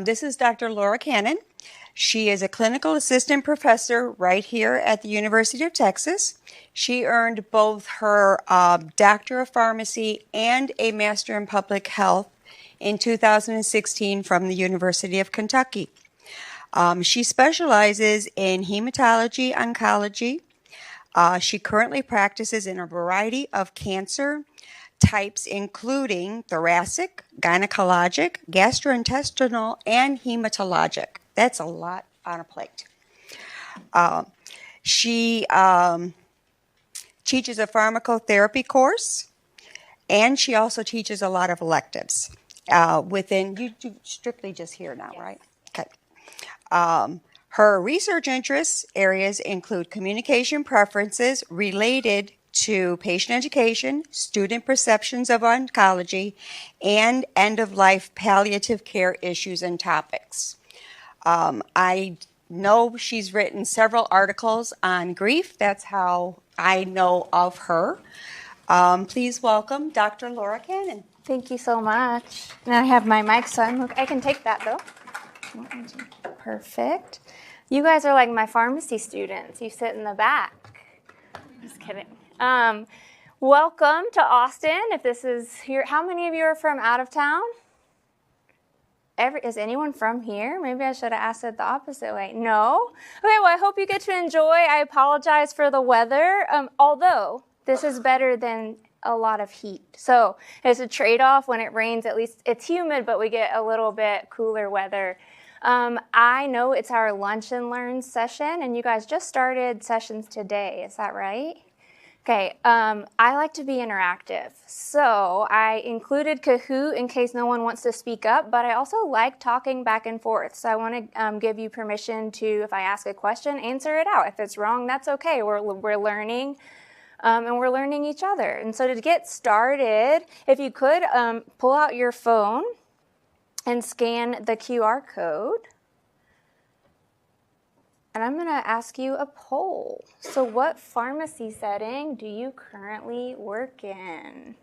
This is Dr. Laura Cannon. She is a clinical assistant professor right here at the University of Texas. She earned both her Doctor of Pharmacy and a Master in Public Health in 2016 from the University of Kentucky. She specializes in hematology oncology. She currently practices in a variety of cancer types, including thoracic, gynecologic, gastrointestinal, and hematologic. That's a lot on a plate. She teaches a pharmacotherapy course, and she also teaches a lot of electives. You do strictly just here now, right? Okay. Her research interests areas include communication preferences related to patient education, student perceptions of oncology, and end-of-life palliative care issues and topics. I know she's written several articles on grief. That's how I know of her. Please welcome Dr. Laura Cannon. Thank you so much. And I have my mic, so I can take that though. Perfect. You guys are like my pharmacy students. You sit in the back. Just kidding. Welcome to Austin. If this is here, how many of you are from out of town? Is anyone from here? Maybe I should have asked it the opposite way. No? Okay, well, I hope you get to enjoy. I apologize for the weather, although this is better than a lot of heat. So it's a trade-off. When it rains, at least it's humid, but we get a little bit cooler weather. I know it's our Lunch and Learn session, and you guys just started sessions today. Is that right? Okay, I like to be interactive, so I included Kahoot in case no one wants to speak up, but I also like talking back and forth, so I want to give you permission to, if I ask a question, answer it out. If it's wrong, that's okay. We're learning, and we're learning each other. And so to get started, if you could pull out your phone and scan the QR code. And I'm going to ask you a poll. So what pharmacy setting do you currently work in?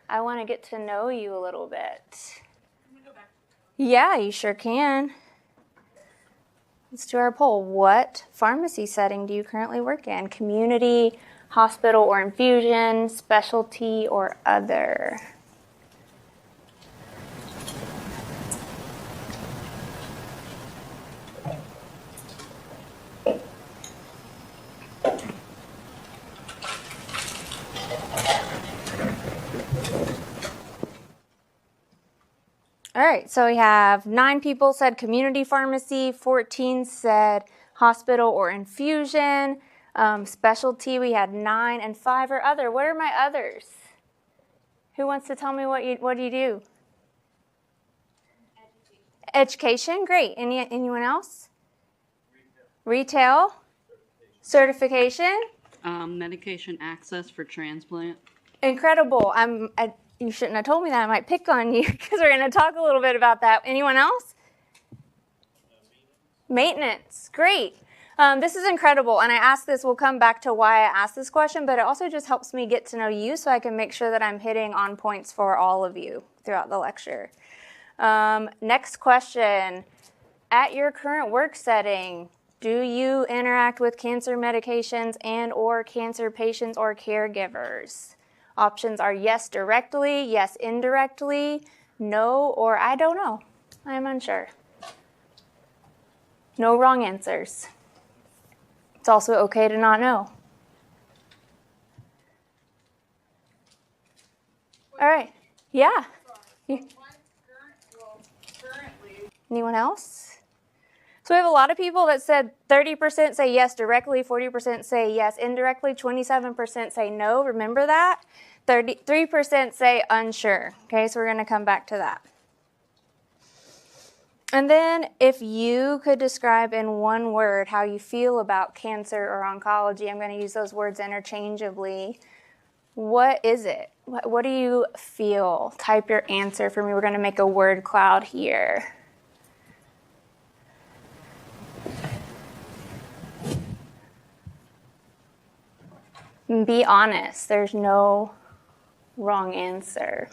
I want to get to know you a little bit. Can we go back? Yeah, you sure can. Let's do our poll. What pharmacy setting do you currently work in? Community, hospital or infusion, specialty, or other? All right, so we have 9 people said community pharmacy, 14 said hospital or infusion. Specialty, we had 9, and 5 are other. What are my others? Who wants to tell me what do you do? Education, great. Anyone else? Retail. Certification. Medication access for transplant. Incredible. You shouldn't have told me that. I might pick on you because we're going to talk a little bit about that. Anyone else? Maintenance. Great. This is incredible. And I asked this, we'll come back to why I asked this question, but it also just helps me get to know you so I can make sure that I'm hitting on points for all of you throughout the lecture. Next question. At your current work setting, do you interact with cancer medications and or cancer patients or caregivers? Options are yes directly, yes indirectly, no, or I don't know. I'm unsure. No wrong answers. It's also okay to not know. All right. Yeah. Anyone else? So we have a lot of people that said 30% say yes directly, 40% say yes indirectly, 27% say no. Remember that? 3% say unsure. Okay, so we're going to come back to that. And then if you could describe in one word how you feel about cancer or oncology, I'm going to use those words interchangeably. What is it? What do you feel? Type your answer for me. We're going to make a word cloud here. Be honest. There's no wrong answer.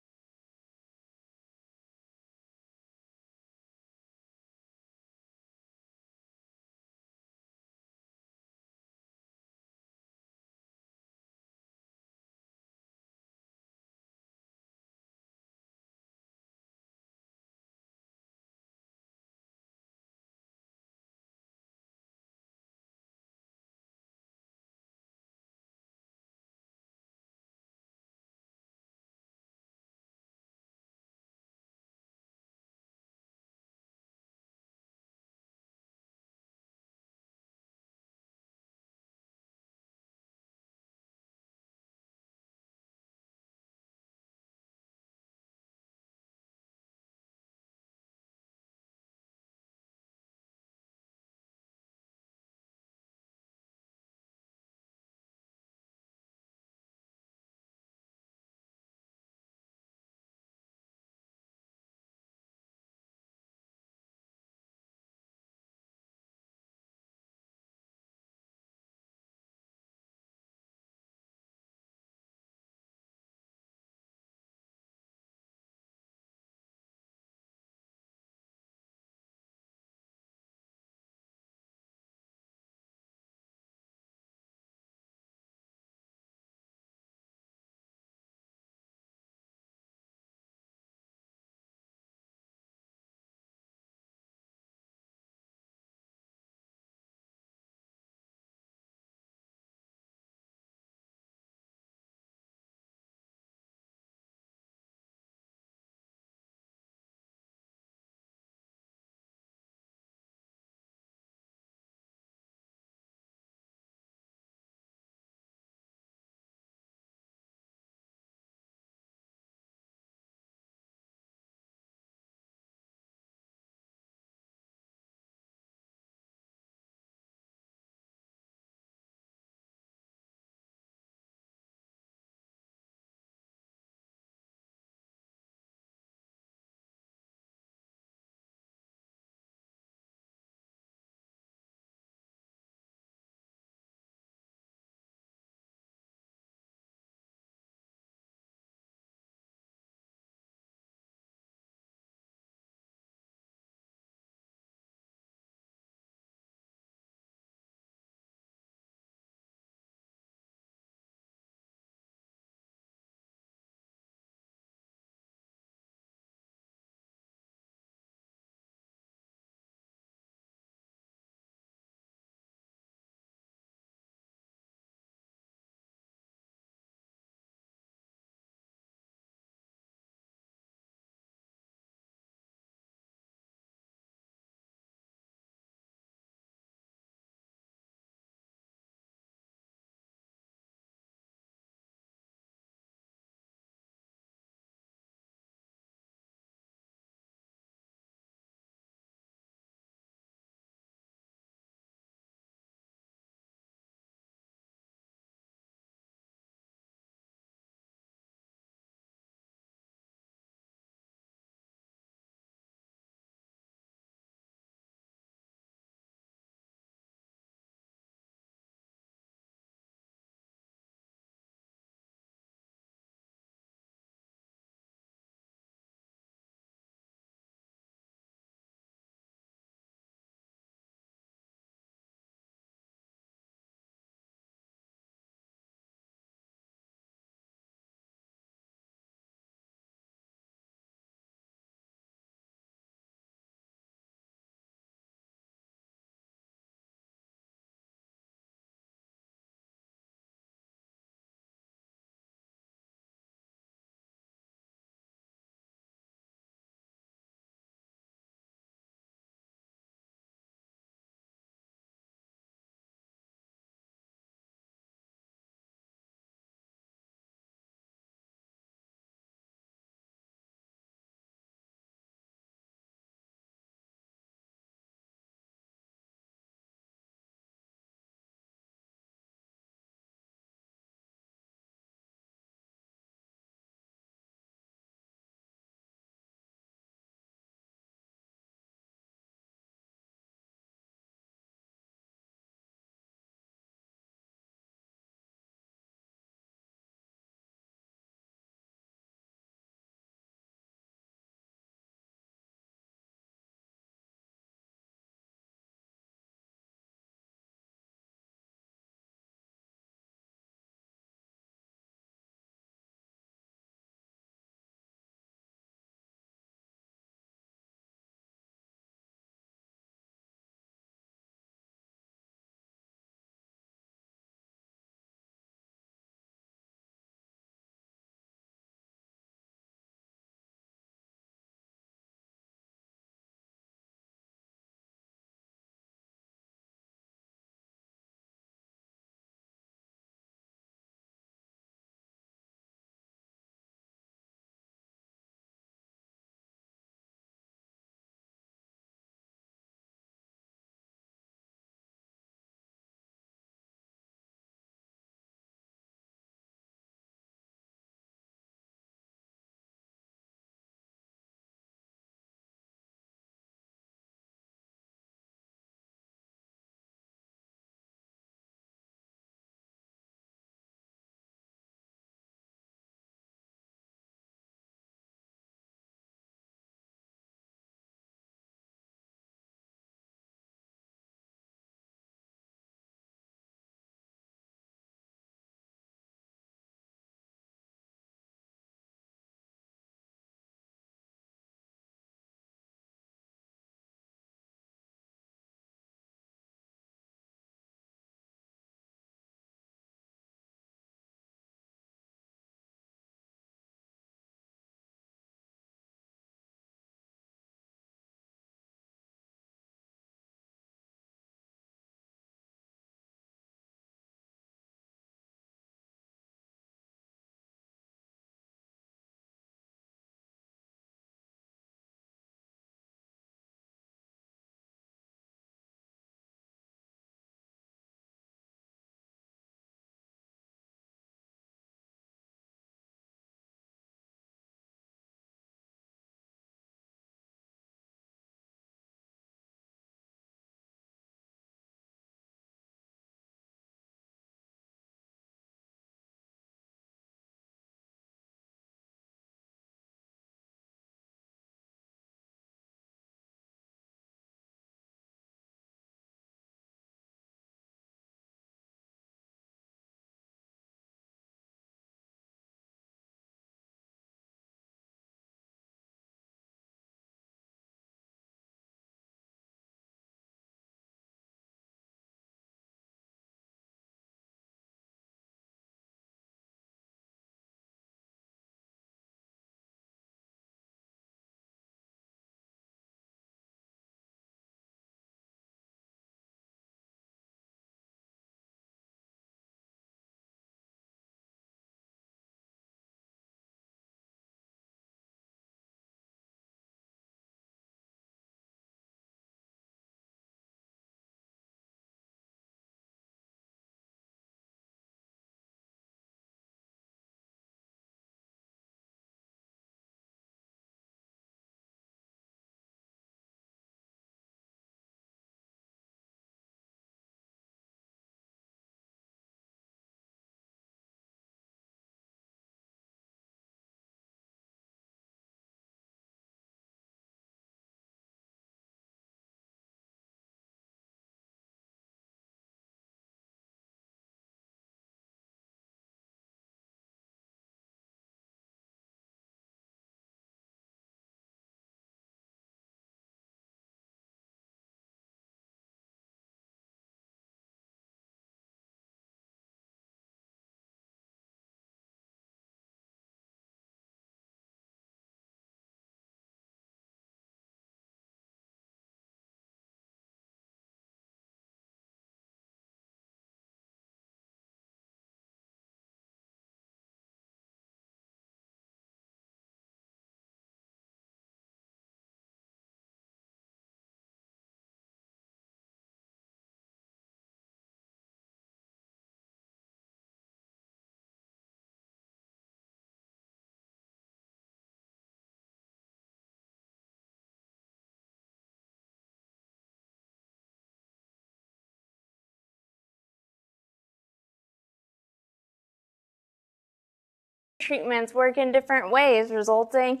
treatments work in different ways, resulting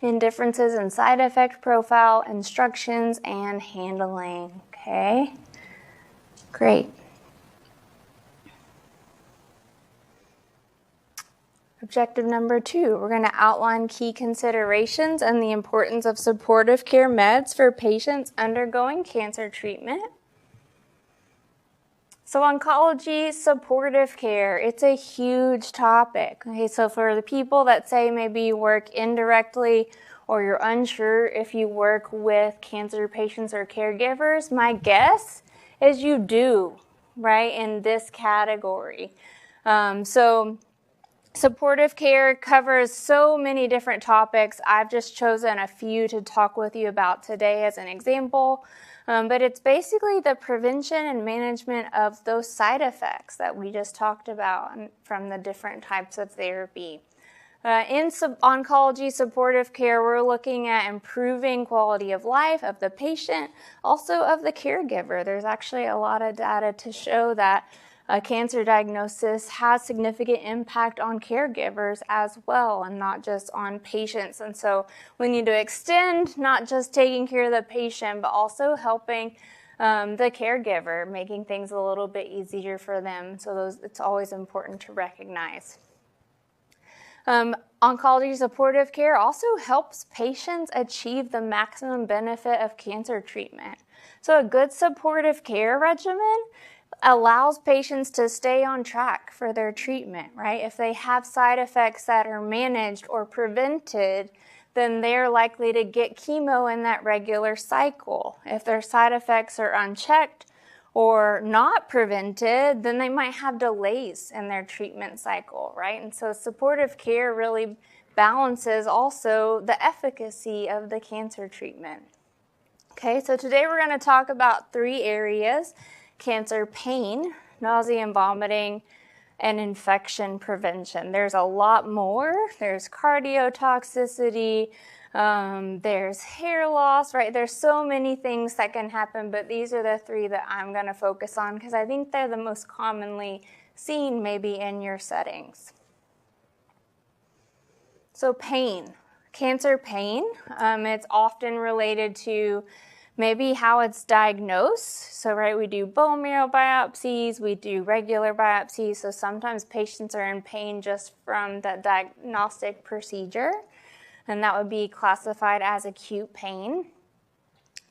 in differences in side effect profile, instructions, and handling. Okay, great. Objective number 2, we're going to outline key considerations and the importance of supportive care meds for patients undergoing cancer treatment. So oncology supportive care, it's a huge topic. Okay, so for the people that say maybe you work indirectly or you're unsure if you work with cancer patients or caregivers, my guess is you do, right, in this category. Supportive care covers so many different topics. I've just chosen a few to talk with you about today as an example. But it's basically the prevention and management of those side effects that we just talked about from the different types of therapy. In oncology supportive care, we're looking at improving quality of life of the patient, also of the caregiver. There's actually a lot of data to show that a cancer diagnosis has significant impact on caregivers as well, and not just on patients. And so we need to extend not just taking care of the patient, but also helping the caregiver, making things a little bit easier for them. So it's always important to recognize. Oncology supportive care also helps patients achieve the maximum benefit of cancer treatment. So a good supportive care regimen allows patients to stay on track for their treatment, right? If they have side effects that are managed or prevented, then they're likely to get chemo in that regular cycle. If their side effects are unchecked or not prevented, then they might have delays in their treatment cycle, right? And so supportive care really balances also the efficacy of the cancer treatment. Okay, so today we're going to talk about 3 areas: cancer pain, nausea and vomiting, and infection prevention. There's a lot more. There's cardiotoxicity, there's hair loss, right? There's so many things that can happen, but these are the 3 that I'm going to focus on because I think they're the most commonly seen maybe in your settings. So pain, cancer pain, it's often related to maybe how it's diagnosed. So, right, we do bone marrow biopsies, we do regular biopsies. So sometimes patients are in pain just from the diagnostic procedure, and that would be classified as acute pain.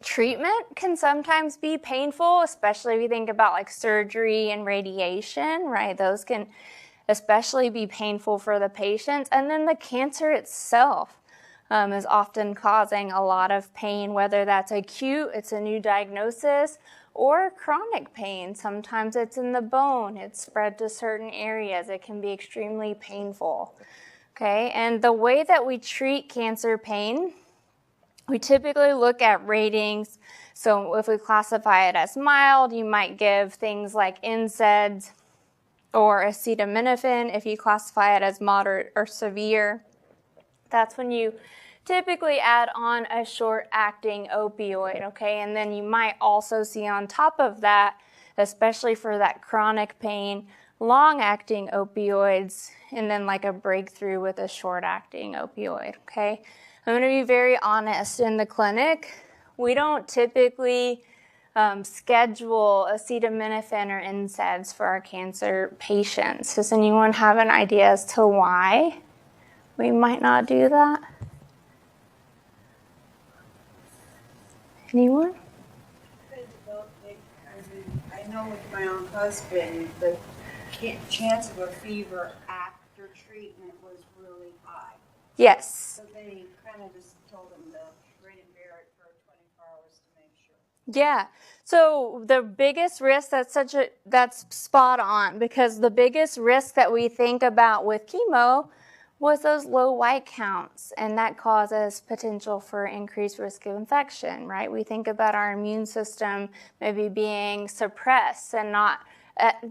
Treatment can sometimes be painful, especially if you think about like surgery and radiation, right? Those can especially be painful for the patients. And then the cancer itself is often causing a lot of pain, whether that's acute, it's a new diagnosis, or chronic pain. Sometimes it's in the bone, it's spread to certain areas. It can be extremely painful. Okay, and the way that we treat cancer pain, we typically look at ratings. So if we classify it as mild, you might give things like NSAIDs or acetaminophen. If you classify it as moderate or severe, that's when you typically add on a short-acting opioid, okay? And then you might also see on top of that, especially for that chronic pain, long-acting opioids, and then like a breakthrough with a short-acting opioid, okay? I'm going to be very honest. In the clinic, we don't typically schedule acetaminophen or NSAIDs for our cancer patients. Does anyone have an idea as to why we might not do that? Anyone? I know with my own husband, the chance of a fever after treatment was really high. Yes. So they kind of just told him to grin and bear it for 24 hours to make sure. Yeah. So the biggest risk, that's spot on, because the biggest risk that we think about with chemo was those low white counts, and that causes potential for increased risk of infection, right? We think about our immune system maybe being suppressed and not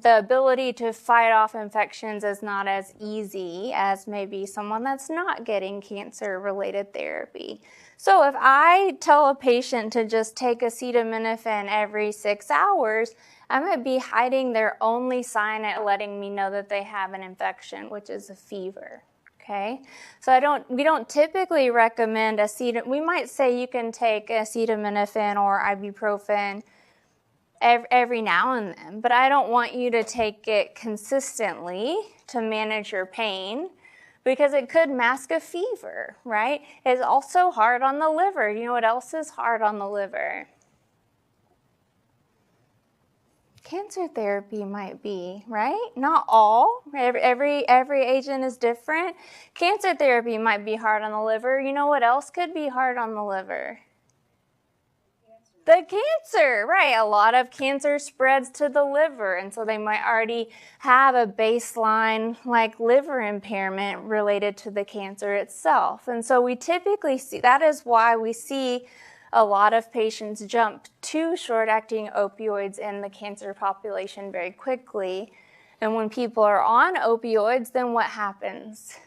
the ability to fight off infections is not as easy as maybe someone that's not getting cancer-related therapy. So if I tell a patient to just take acetaminophen every 6 hours, I might be hiding their only sign at letting me know that they have an infection, which is a fever. Okay, so we don't typically recommend we might say you can take acetaminophen or ibuprofen every now and then, but I don't want you to take it consistently to manage your pain because it could mask a fever, right? It's also hard on the liver. You know what else is hard on the liver? Cancer therapy might be, right? Not all. Every agent is different. Cancer therapy might be hard on the liver. You know what else could be hard on the liver? The cancer, right? A lot of cancer spreads to the liver, and so they might already have a baseline like liver impairment related to the cancer itself. And so we typically see, that is why we see a lot of patients jump to short-acting opioids in the cancer population very quickly. And when people are on opioids, then what happens?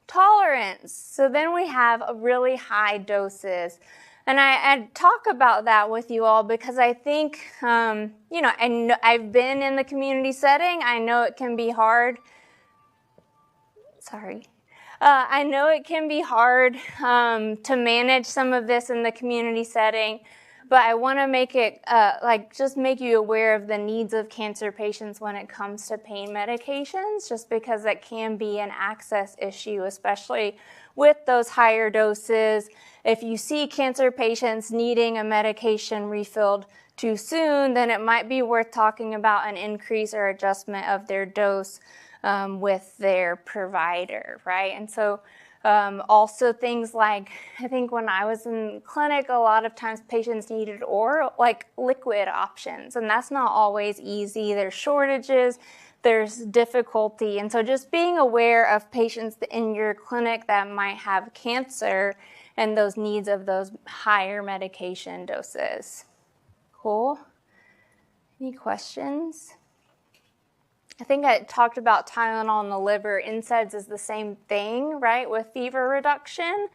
Tolerance. So then we have really high doses. And I talk about that with you all because I think, I've been in the community setting. I know it can be hard. I know it can be hard to manage some of this in the community setting, but I want to make it just make you aware of the needs of cancer patients when it comes to pain medications, just because that can be an access issue, especially with those higher doses. If you see cancer patients needing a medication refilled too soon, then it might be worth talking about an increase or adjustment of their dose with their provider, right? And so also things like, I think when I was in clinic, a lot of times patients needed oral, like liquid options, and that's not always easy. There's shortages, there's difficulty, and so just being aware of patients in your clinic that might have cancer and those needs of those higher medication doses. Cool? Any questions? I think I talked about Tylenol in the liver. NSAIDs is the same thing, right, with fever reduction,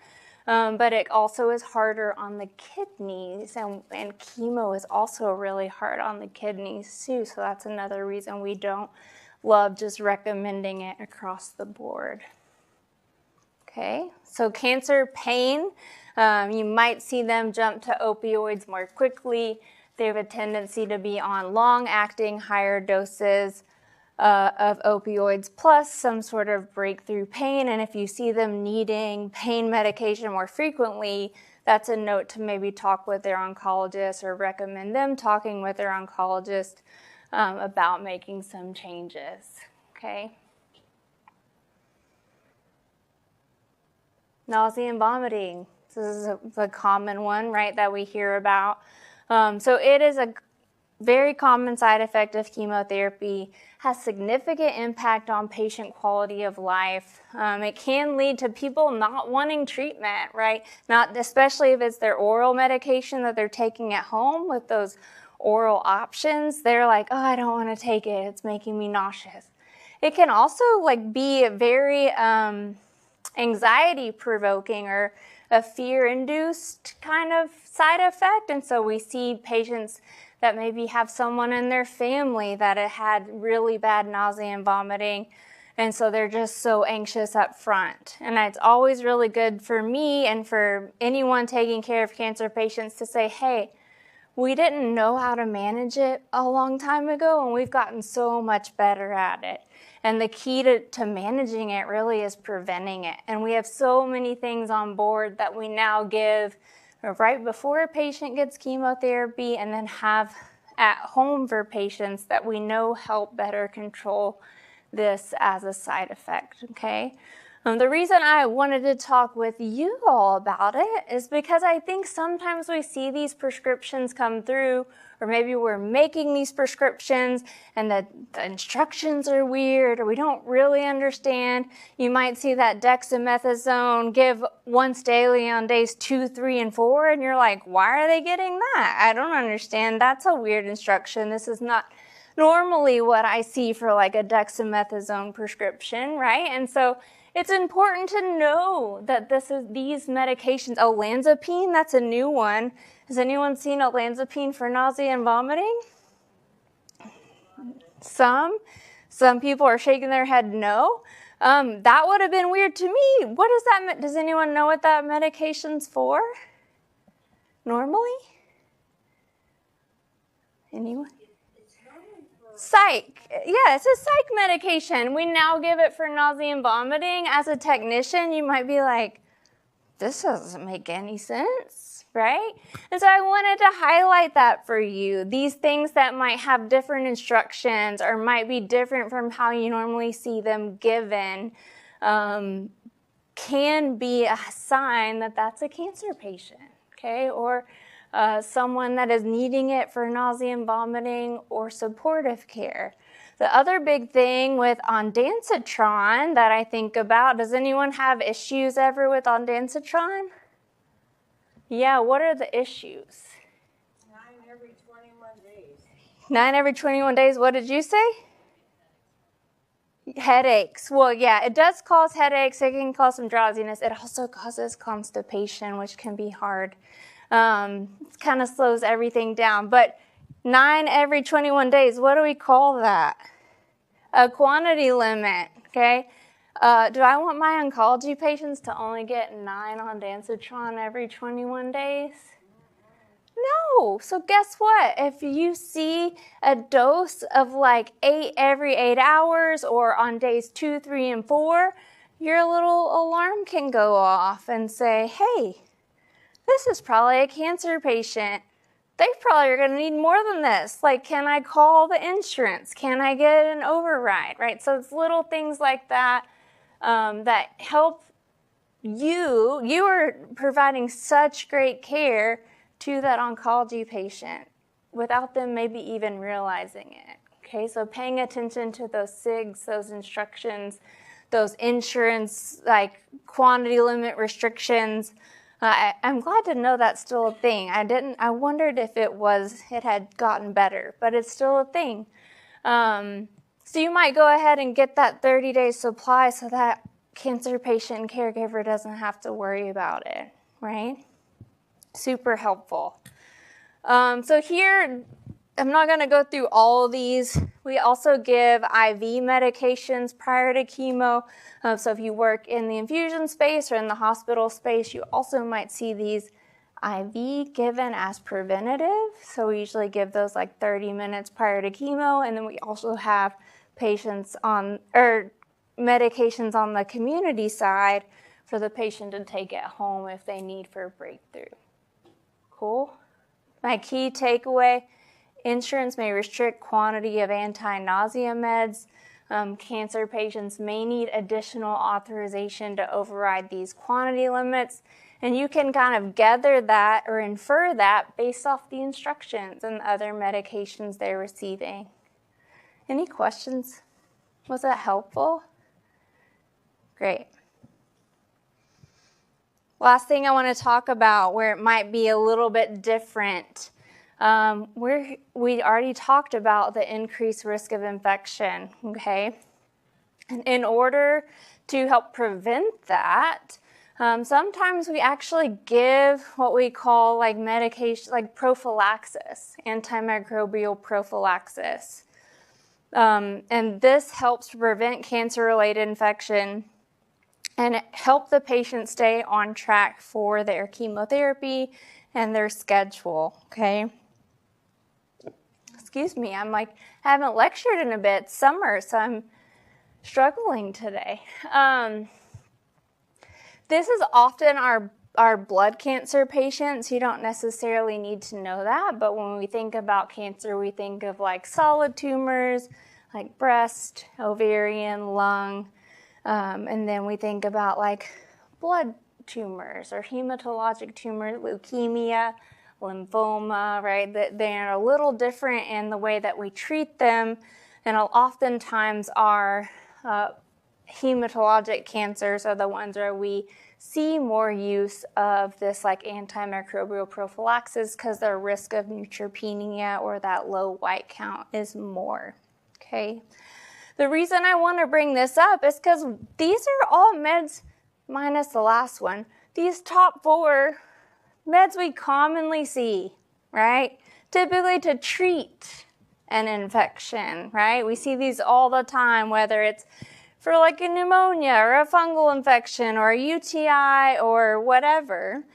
but it also is harder on the kidneys, and chemo is also really hard on the kidneys too, so that's another reason we don't love just recommending it across the board. Okay, so cancer pain, you might see them jump to opioids more quickly. They have a tendency to be on long-acting, higher doses of opioids plus some sort of breakthrough pain. And if you see them needing pain medication more frequently, that's a note to maybe talk with their oncologist or recommend them talking with their oncologist about making some changes. Okay. Nausea and vomiting. This is a common one, right, that we hear about. So it is a very common side effect of chemotherapy, has significant impact on patient quality of life. It can lead to people not wanting treatment, right? Not especially if it's their oral medication that they're taking at home with those oral options. They're like, oh, I don't want to take it. It's making me nauseous. It can also be a very anxiety provoking or a fear-induced kind of side effect. And so we see patients that maybe have someone in their family that had really bad nausea and vomiting, and so they're just so anxious up front. And it's always really good for me and for anyone taking care of cancer patients to say, hey, we didn't know how to manage it a long time ago, and we've gotten so much better at it. And the key to managing it really is preventing it. And we have so many things on board that we now give right before a patient gets chemotherapy and then have at home for patients that we know help better control this as a side effect, okay? The reason I wanted to talk with you all about it is because I think sometimes we see these prescriptions come through, or maybe we're making these prescriptions and the instructions are weird, or we don't really understand. You might see that dexamethasone give once daily on days 2, 3, and 4, and you're like, why are they getting that? I don't understand. That's a weird instruction. This is not normally what I see for like a dexamethasone prescription, right? And so it's important to know that these medications, olanzapine, that's a new one. Has anyone seen olanzapine for nausea and vomiting? Some people are shaking their head no. That would have been weird to me. What does that, does anyone know what that medication's for? Normally? Anyone? Psych. Yeah, it's a psych medication. We now give it for nausea and vomiting. As a technician, you might be like, this doesn't make any sense, right? And so I wanted to highlight that for you. These things that might have different instructions or might be different from how you normally see them given can be a sign that that's a cancer patient, okay? Or someone that is needing it for nausea and vomiting or supportive care. The other big thing with ondansetron that I think about, does anyone have issues ever with ondansetron? Yeah, what are the issues? 9 every 21 days. 9 every 21 days, what did you say? Headaches. Well, yeah, it does cause headaches. It can cause some drowsiness. It also causes constipation, which can be hard. It kind of slows everything down. But 9 every 21 days, what do we call that? A quantity limit, okay? Do I want my oncology patients to only get 9 ondansetron every 21 days? No. So guess what? If you see a dose of like 8 every 8 hours or on days 2, 3, and 4, your little alarm can go off and say, hey, this is probably a cancer patient. They probably are going to need more than this. Like, can I call the insurance? Can I get an override, right? So it's little things like that that help you. You are providing such great care to that oncology patient without them maybe even realizing it, okay? So paying attention to those SIGs, those instructions, those insurance, like quantity limit restrictions. I'm glad to know that's still a thing. I wondered if it had gotten better, but it's still a thing. So you might go ahead and get that 30-day supply so that cancer patient and caregiver doesn't have to worry about it, right? Super helpful. So here, I'm not going to go through all of these. We also give IV medications prior to chemo. So if you work in the infusion space or in the hospital space, you also might see these IV given as preventative. So we usually give those like 30 minutes prior to chemo. And then we also have patients on, or medications on the community side for the patient to take at home if they need for a breakthrough. Cool. My key takeaway, insurance may restrict quantity of anti-nausea meds. Cancer patients may need additional authorization to override these quantity limits. And you can kind of gather that or infer that based off the instructions and other medications they're receiving. Any questions? Was that helpful? Great. Last thing I want to talk about where it might be a little bit different. We already talked about the increased risk of infection, okay? And in order to help prevent that, sometimes we actually give what we call like medication, like prophylaxis, antimicrobial prophylaxis. And this helps to prevent cancer-related infection and help the patient stay on track for their chemotherapy and their schedule, okay? Excuse me, I'm like, haven't lectured in a bit. It's summer, so I'm struggling today. This is often our blood cancer patients. You don't necessarily need to know that, but when we think about cancer, we think of like solid tumors, like breast, ovarian, lung, and then we think about like blood tumors or hematologic tumors, leukemia, lymphoma, right? They're a little different in the way that we treat them, and oftentimes our hematologic cancers are the ones where we see more use of this like antimicrobial prophylaxis because their risk of neutropenia or that low white count is more, okay? The reason I want to bring this up is because these are all meds, minus the last one, these top 4 meds we commonly see, right? Typically to treat an infection, right? We see these all the time, whether it's for like a pneumonia or a fungal infection or a UTI or whatever.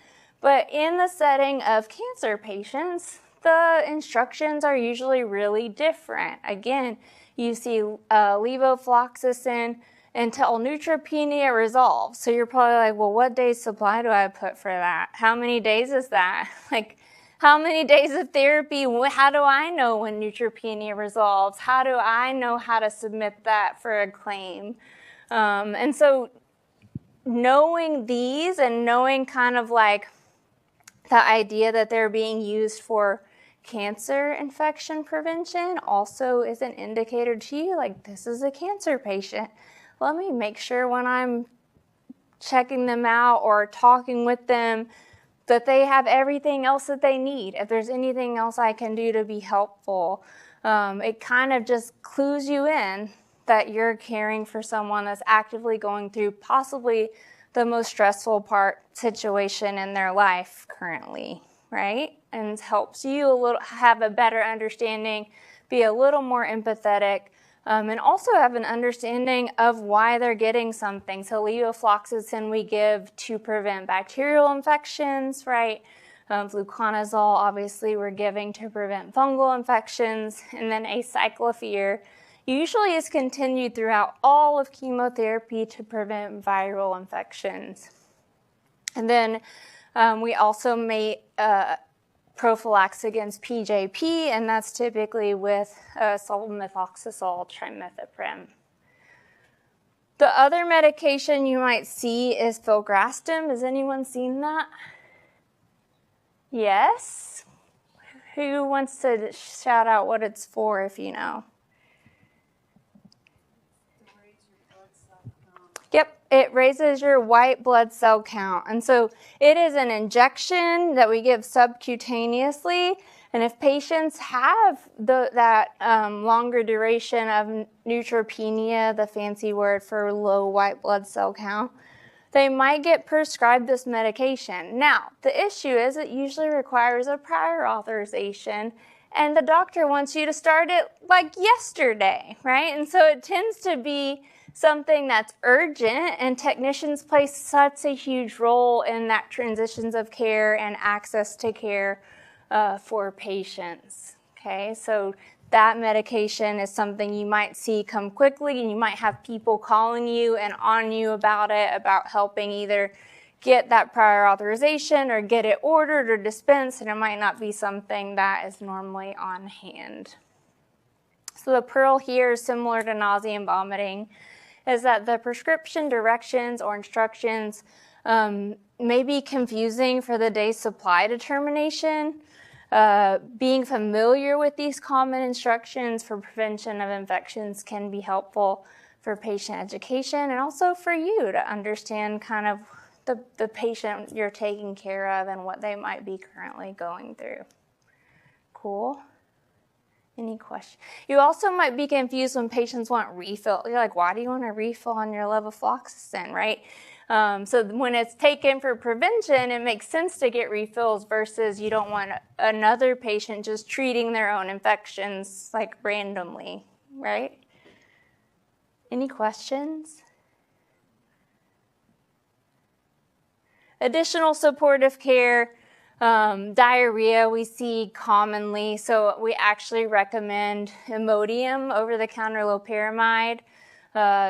But in the setting of cancer patients, the instructions are usually really different. Again, you see levofloxacin until neutropenia resolves. So you're probably like, well, what day's supply do I put for that? How many days is that? Like, how many days of therapy? How do I know when neutropenia resolves? How do I know how to submit that for a claim? And so knowing these and knowing kind of like the idea that they're being used for cancer infection prevention also is an indicator to you, like, this is a cancer patient. Let me make sure when I'm checking them out or talking with them that they have everything else that they need. If there's anything else I can do to be helpful, it kind of just clues you in that you're caring for someone that's actively going through possibly the most stressful situation in their life currently, right? And helps you a little have a better understanding, be a little more empathetic, and also have an understanding of why they're getting something. So levofloxacin we give to prevent bacterial infections, right? Fluconazole, obviously, we're giving to prevent fungal infections. And then acyclovir usually is continued throughout all of chemotherapy to prevent viral infections. And then we also may prophylax against PJP, and that's typically with sulfamethoxazole trimethoprim. The other medication you might see is filgrastim. Has anyone seen that? Yes? Who wants to shout out what it's for if you know? Yep, it raises your white blood cell count. And so it is an injection that we give subcutaneously. And if patients have that longer duration of neutropenia, the fancy word for low white blood cell count, they might get prescribed this medication. Now, the issue is it usually requires a prior authorization, and the doctor wants you to start it like yesterday, right? And so it tends to be something that's urgent, and technicians play such a huge role in that transitions of care and access to care for patients, okay? So that medication is something you might see come quickly, and you might have people calling you and on you about it, about helping either get that prior authorization or get it ordered or dispensed, and it might not be something that is normally on hand. So the pearl here is similar to nausea and vomiting, is that the prescription directions or instructions may be confusing for the day's supply determination. Being familiar with these common instructions for prevention of infections can be helpful for patient education and also for you to understand kind of the patient you're taking care of and what they might be currently going through. Cool. Any questions? You also might be confused when patients want refill. You're like, why do you want a refill on your levofloxacin, right? So when it's taken for prevention, it makes sense to get refills versus you don't want another patient just treating their own infections like randomly, right? Any questions? Additional supportive care. Diarrhea we see commonly, so we actually recommend Imodium, over-the-counter loperamide,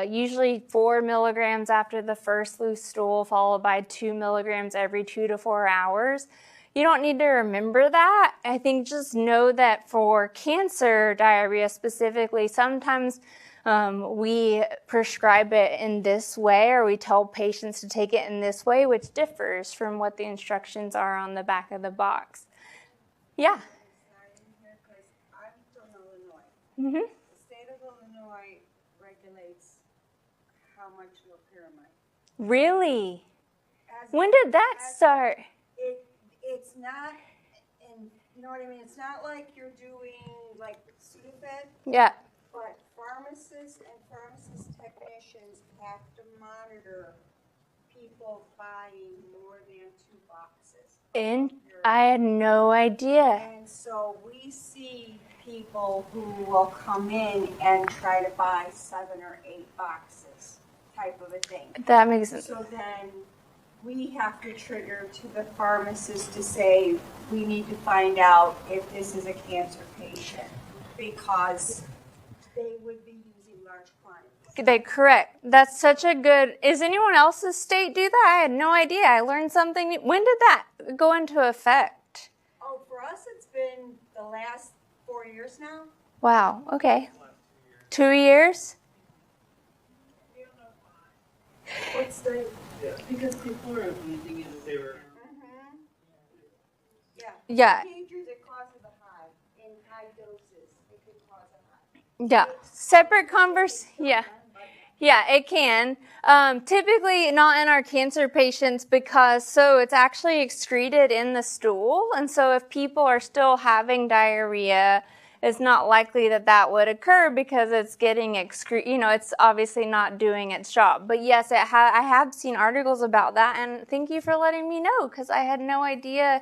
usually 4 milligrams after the first loose stool, followed by 2 milligrams every 2 to 4 hours. You don't need to remember that. I think just know that for cancer diarrhea specifically, sometimes we prescribe it in this way, or we tell patients to take it in this way, which differs from what the instructions are on the back of the box. Yeah? I'm from Illinois. Mm-hmm. The state of Illinois regulates how much loperamide. Really? As When did that start? It's not, and you know what I mean? It's not like you're doing like Sudafed, Yeah. but pharmacists and pharmacist technicians have to monitor people buying more than 2 boxes. I had no idea. And so we see people who will come in and try to buy 7 or 8 boxes, type of a thing. That makes sense. So then we have to trigger to the pharmacist to say, we need to find out if this is a cancer patient, because they would be using large quantities. Correct. That's such a good. Is anyone else's state do that? I had no idea. I learned something new. When did that go into effect? Oh, for us, it's been the last 4 years now. Wow. Okay. 2 years? What's the? Because before anything else, they were. Yeah. Yeah. Procedures, it causes a high. In high doses, it could cause a high. Yeah. Separate Yeah. Yeah, it can. Typically not in our cancer patients because it's actually excreted in the stool. And so if people are still having diarrhea, it's not likely that would occur because it's getting it's obviously not doing its job. But yes, I have seen articles about that. And thank you for letting me know because I had no idea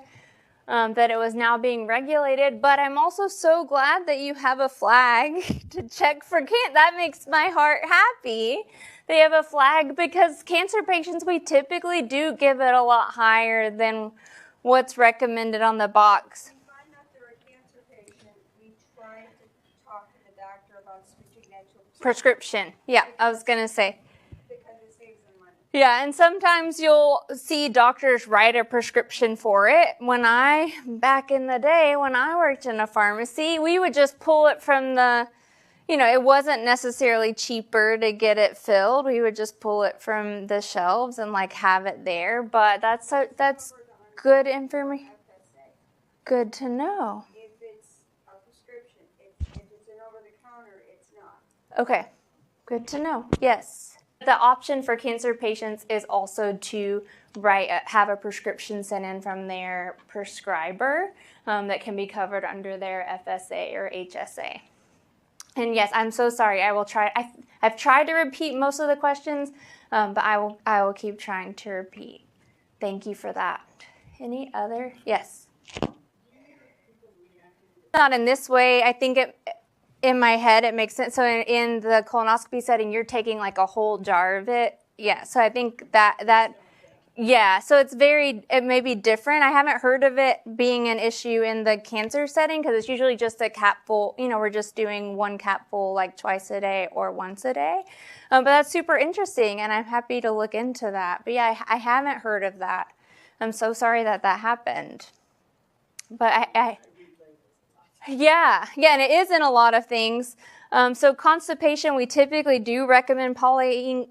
that it was now being regulated, but I'm also so glad that you have a flag to check for cancer. That makes my heart happy. They have a flag because cancer patients, we typically do give it a lot higher than what's recommended on the box. If we find out they're a cancer patient, we try to talk to the doctor about switching that to a Prescription. Yeah, I was going to say. because it saves them money. Yeah, and sometimes you'll see doctors write a prescription for it. Back in the day, when I worked in a pharmacy, we would just pull it from it wasn't necessarily cheaper to get it filled. We would just pull it from the shelves and have it there. But that's good information. Good to know. If it's a prescription, if it's an over-the-counter, it's not. Okay, good to know. Yes. The option for cancer patients is also to have a prescription sent in from their prescriber that can be covered under their FSA or HSA. And yes, I'm so sorry. I will try. I've tried to repeat most of the questions, but I will keep trying to repeat. Thank you for that. Any other? Yes. Not in this way. I think in my head it makes sense. So in the colonoscopy setting, you're taking a whole jar of it. Yeah. So I think that. Yeah, so it may be different. I haven't heard of it being an issue in the cancer setting because it's usually just a capful. We're just doing one capful twice a day or once a day. But that's super interesting, and I'm happy to look into that. But yeah, I haven't heard of that. I'm so sorry that happened. But yeah, and it is in a lot of things. So constipation, we typically do recommend polyethylene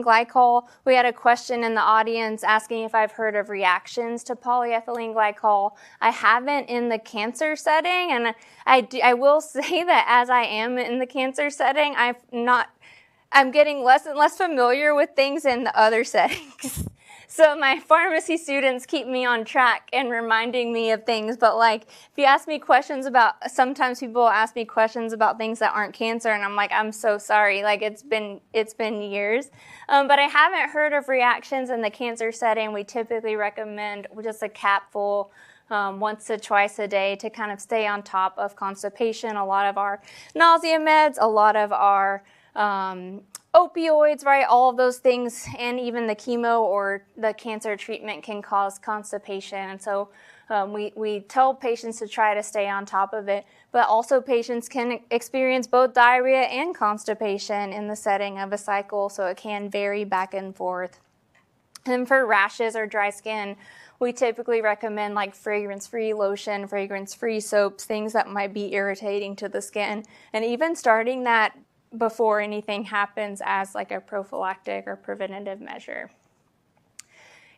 glycol. We had a question in the audience asking if I've heard of reactions to polyethylene glycol. I haven't in the cancer setting, and I will say that as I am in the cancer setting, I'm getting less and less familiar with things in the other settings. So my pharmacy students keep me on track and reminding me of things. But if you ask me questions sometimes people ask me questions about things that aren't cancer, and I'm so sorry. It's been years. But I haven't heard of reactions in the cancer setting. We typically recommend just a capful once to twice a day to kind of stay on top of constipation. A lot of our nausea meds, a lot of our opioids, right? All of those things, and even the chemo or the cancer treatment can cause constipation. And so we tell patients to try to stay on top of it, but also patients can experience both diarrhea and constipation in the setting of a cycle, so it can vary back and forth. And for rashes or dry skin, we typically recommend fragrance-free lotion, fragrance-free soaps, things that might be irritating to the skin, and even starting that before anything happens as a prophylactic or preventative measure.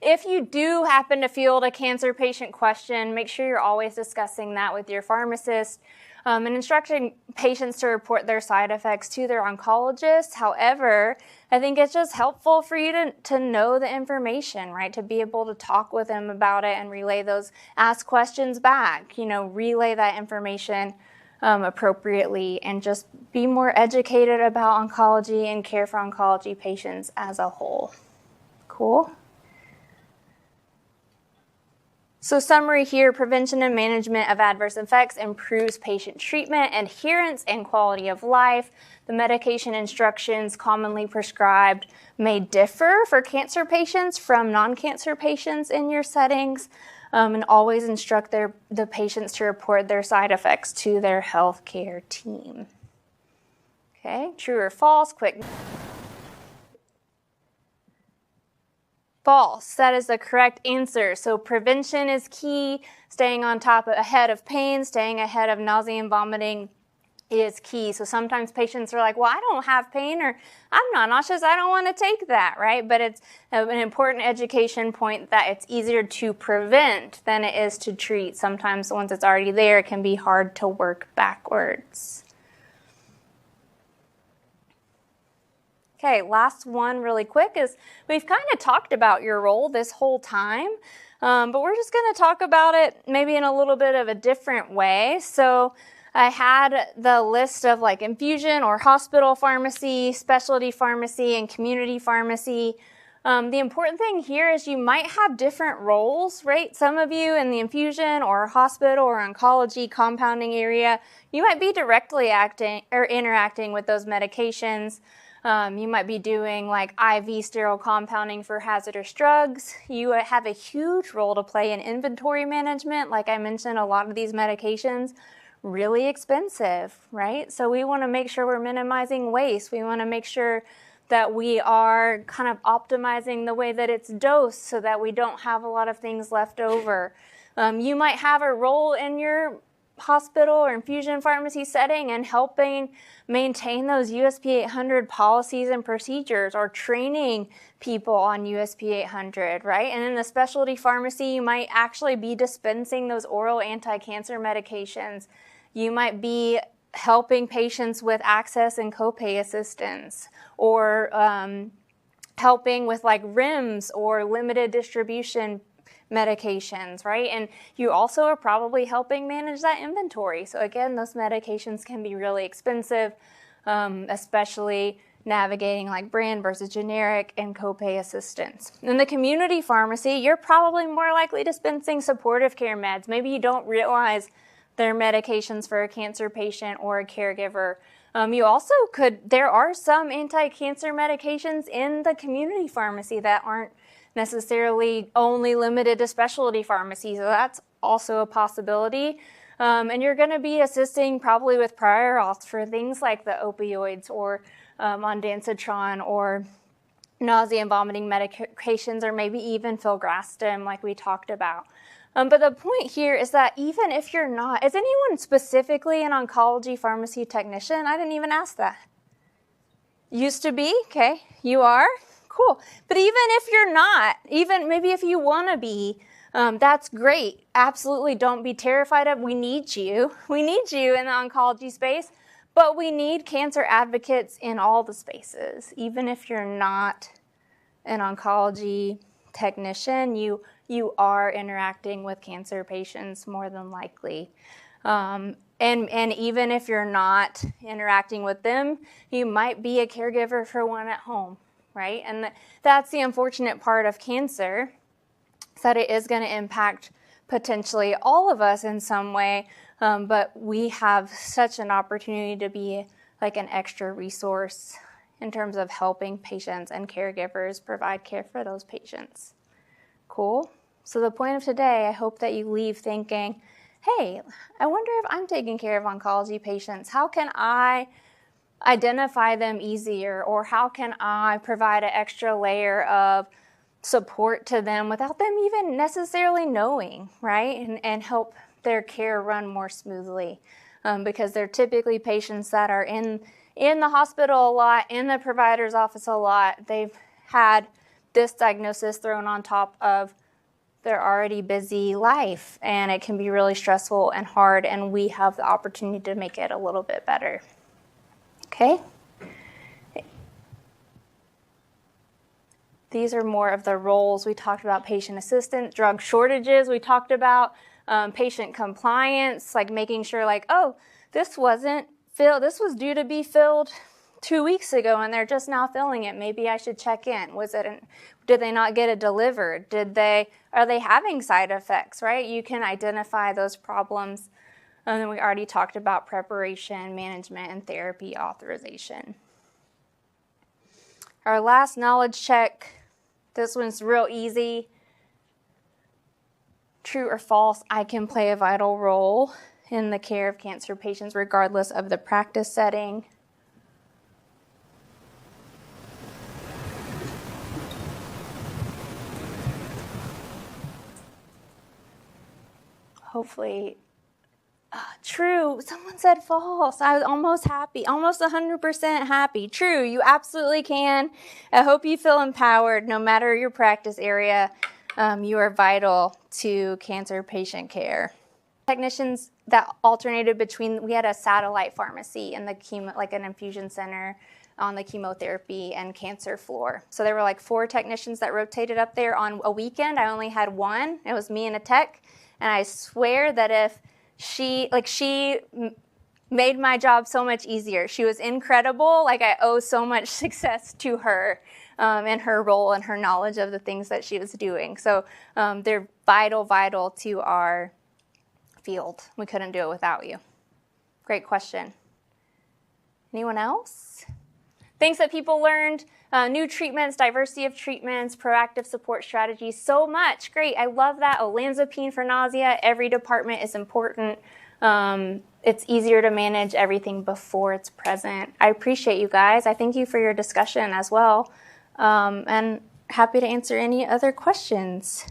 If you do happen to field a cancer patient question, make sure you're always discussing that with your pharmacist and instructing patients to report their side effects to their oncologist. However, I think it's just helpful for you to know the information, right? To be able to talk with them about it and ask questions back, relay that information appropriately, and just be more educated about oncology and care for oncology patients as a whole. Cool? So summary here, prevention and management of adverse effects improves patient treatment, adherence, and quality of life. The medication instructions commonly prescribed may differ for cancer patients from non-cancer patients in your settings, and always instruct the patients to report their side effects to their healthcare team. Okay, true or false, quick. False. That is the correct answer. So prevention is key. Staying on top ahead of pain, staying ahead of nausea and vomiting is key. So sometimes patients are like, well, I don't have pain, or I'm not nauseous, I don't want to take that, right? But it's an important education point that it's easier to prevent than it is to treat. Sometimes once it's already there, it can be hard to work backwards. Okay, last one really quick is we've kind of talked about your role this whole time, but we're just going to talk about it maybe in a little bit of a different way. So I had the list of like infusion or hospital pharmacy, specialty pharmacy, and community pharmacy. The important thing here is you might have different roles, right? Some of you in the infusion or hospital or oncology compounding area, you might be directly acting or interacting with those medications. You might be doing like IV sterile compounding for hazardous drugs. You have a huge role to play in inventory management. Like I mentioned, a lot of these medications really expensive, right? So we want to make sure we're minimizing waste. We want to make sure that we are kind of optimizing the way that it's dosed so that we don't have a lot of things left over. You might have a role in your hospital or infusion pharmacy setting and helping maintain those USP 800 policies and procedures, or training people on USP 800, right? And in the specialty pharmacy, you might actually be dispensing those oral anti-cancer medications. You might be helping patients with access and copay assistance, or helping with like REMS or limited distribution medications, right? And you also are probably helping manage that inventory. So again, those medications can be really expensive, especially navigating like brand versus generic and copay assistance. In the community pharmacy, you're probably more likely dispensing supportive care meds. Maybe you don't realize they're medications for a cancer patient or a caregiver. You also there are some anti-cancer medications in the community pharmacy that aren't necessarily only limited to specialty pharmacies, so that's also a possibility. And you're going to be assisting probably with prior auths for things like the opioids or ondansetron or nausea and vomiting medications, or maybe even filgrastim like we talked about. But the point here is that even if you're not, is anyone specifically an oncology pharmacy technician? I didn't even ask that. Used to be? Okay, you are? Cool. But even if you're not, even maybe if you want to be, that's great. Absolutely don't be terrified of. We need you. We need you in the oncology space, but we need cancer advocates in all the spaces. Even if you're not an oncology technician, you are interacting with cancer patients more than likely. And even if you're not interacting with them, you might be a caregiver for one at home, right? And that's the unfortunate part of cancer, is that it is going to impact potentially all of us in some way, but we have such an opportunity to be like an extra resource in terms of helping patients and caregivers provide care for those patients. Cool? So the point of today, I hope that you leave thinking, hey, I wonder if I'm taking care of oncology patients. How can I identify them easier, or how can I provide an extra layer of support to them without them even necessarily knowing, right? And help their care run more smoothly, because they're typically patients that are in the hospital a lot, in the provider's office a lot. They've had this diagnosis thrown on top of their already busy life, and it can be really stressful and hard, and we have the opportunity to make it a little bit better. Okay? These are more of the roles. We talked about patient assistance, drug shortages. We talked about patient compliance, like making sure like, oh, this wasn't filled. This was due to be filled 2 weeks ago and they're just now feeling it. Maybe I should check in. Did they not get it delivered? Are they having side effects, right? You can identify those problems. And then we already talked about preparation, management, and therapy authorization. Our last knowledge check, this one's real easy. True or false, I can play a vital role in the care of cancer patients regardless of the practice setting. Hopefully, true. Someone said false. I was almost happy, almost 100% happy. True, you absolutely can. I hope you feel empowered no matter your practice area. You are vital to cancer patient care. Technicians that alternated between, we had a satellite pharmacy in the like an infusion center on the chemotherapy and cancer floor. So there were like 4 technicians that rotated up there on a weekend. I only had one. It was me and a tech. And I swear that if she made my job so much easier. She was incredible. Like, I owe so much success to her and her role and her knowledge of the things that she was doing. So they're vital to our field. We couldn't do it without you. Great question. Anyone else? Things that people learned, new treatments, diversity of treatments, proactive support strategies, so much. Great, I love that. Olanzapine for nausea, every department is important. It's easier to manage everything before it's present. I appreciate you guys. I thank you for your discussion as well. And happy to answer any other questions.